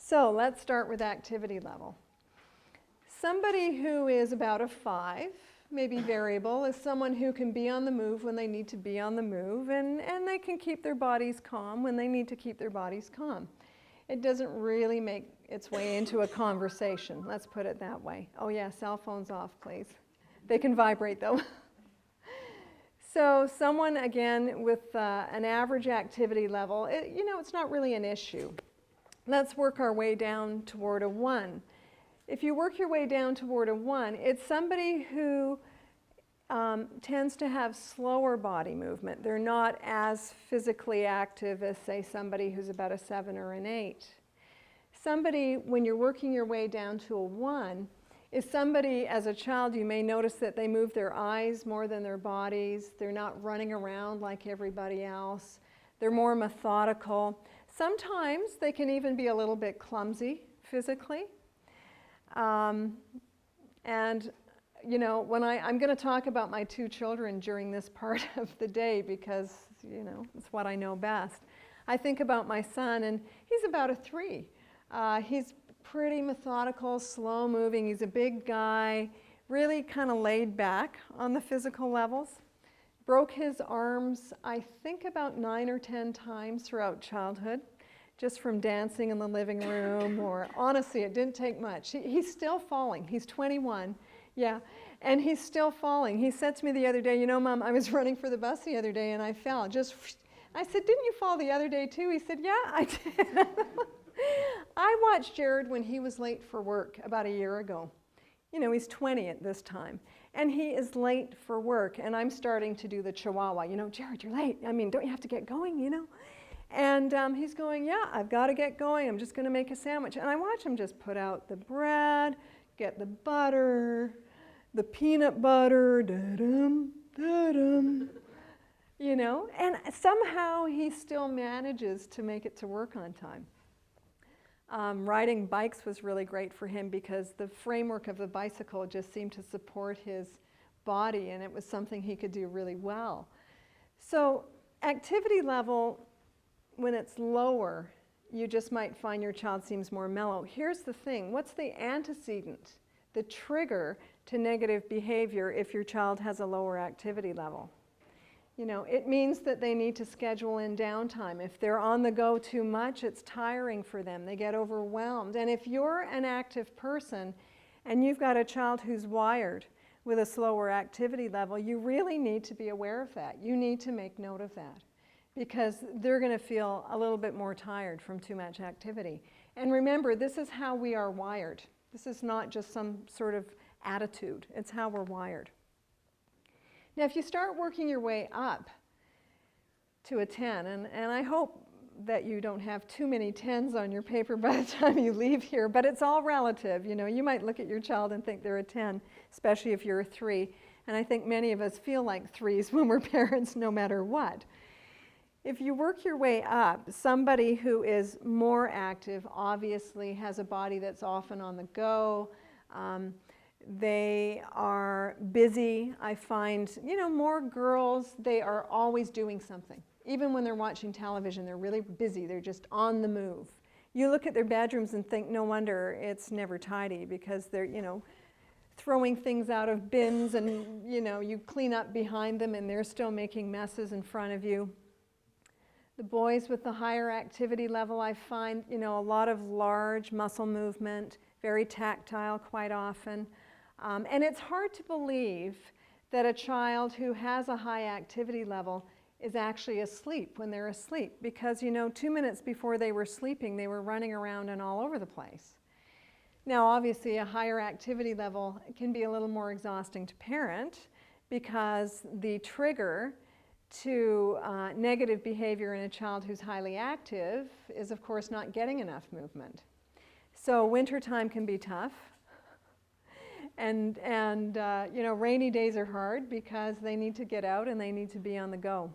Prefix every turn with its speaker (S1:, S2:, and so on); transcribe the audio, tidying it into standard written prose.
S1: So let's start with activity level. Somebody who is about a 5, maybe variable, is someone who can be on the move when they need to be on the move, and they can keep their bodies calm when they need to keep their bodies calm. It doesn't really make its way into a conversation, let's put it that way. Oh yeah, cell phones off, please. They can vibrate though. So someone, again, with an average activity level, it's not really an issue. Let's work our way down toward a 1. If you work your way down toward a 1, it's somebody who tends to have slower body movement. They're not as physically active as, say, somebody who's about a 7 or an 8. Somebody, when you're working your way down to a 1, is somebody, as a child, you may notice that they move their eyes more than their bodies. They're not running around like everybody else. They're more methodical. Sometimes they can even be a little bit clumsy physically. And, when I'm going to talk about my 2 children during this part of the day because, it's what I know best. I think about my son, and he's about a 3. He's pretty methodical, slow moving. He's a big guy, really kind of laid back on the physical levels. Broke his arms, I think, about 9 or 10 times throughout childhood, just from dancing in the living room, or honestly, it didn't take much. He's still falling. He's 21, yeah, and he's still falling. He said to me the other day, Mom, I was running for the bus the other day and I fell. I said, didn't you fall the other day too? He said, yeah, I did. I watched Jared when he was late for work about a year ago. He's 20 at this time, and he is late for work, and I'm starting to do the chihuahua. Jared, you're late. Don't you have to get going, And he's going, yeah, I've got to get going. I'm just going to make a sandwich. And I watch him just put out the bread, get the butter, the peanut butter, da-dum, da-dum, and somehow he still manages to make it to work on time. Riding bikes was really great for him because the framework of the bicycle just seemed to support his body, and it was something he could do really well. So activity level, when it's lower, you just might find your child seems more mellow. Here's the thing, what's the antecedent, the trigger to negative behavior if your child has a lower activity level? It means that they need to schedule in downtime. If they're on the go too much, it's tiring for them. They get overwhelmed. And if you're an active person and you've got a child who's wired with a slower activity level, you really need to be aware of that. You need to make note of that because they're going to feel a little bit more tired from too much activity. And remember, this is how we are wired. This is not just some sort of attitude. It's how we're wired. Now, if you start working your way up to a 10, and I hope that you don't have too many 10s on your paper by the time you leave here, but it's all relative. You might look at your child and think they're a 10, especially if you're a 3. And I think many of us feel like 3s when we're parents, no matter what. If you work your way up, somebody who is more active obviously has a body that's often on the go. They are busy. I find, more girls, they are always doing something. Even when they're watching television, they're really busy. They're just on the move. You look at their bedrooms and think, no wonder it's never tidy because they're, throwing things out of bins and, you clean up behind them and they're still making messes in front of you. The boys with the higher activity level, I find, a lot of large muscle movement, very tactile quite often. And it's hard to believe that a child who has a high activity level is actually asleep when they're asleep because, 2 minutes before they were sleeping, they were running around and all over the place. Now, obviously, a higher activity level can be a little more exhausting to parent because the trigger to negative behavior in a child who's highly active is, of course, not getting enough movement. So wintertime can be tough. And rainy days are hard because they need to get out and they need to be on the go.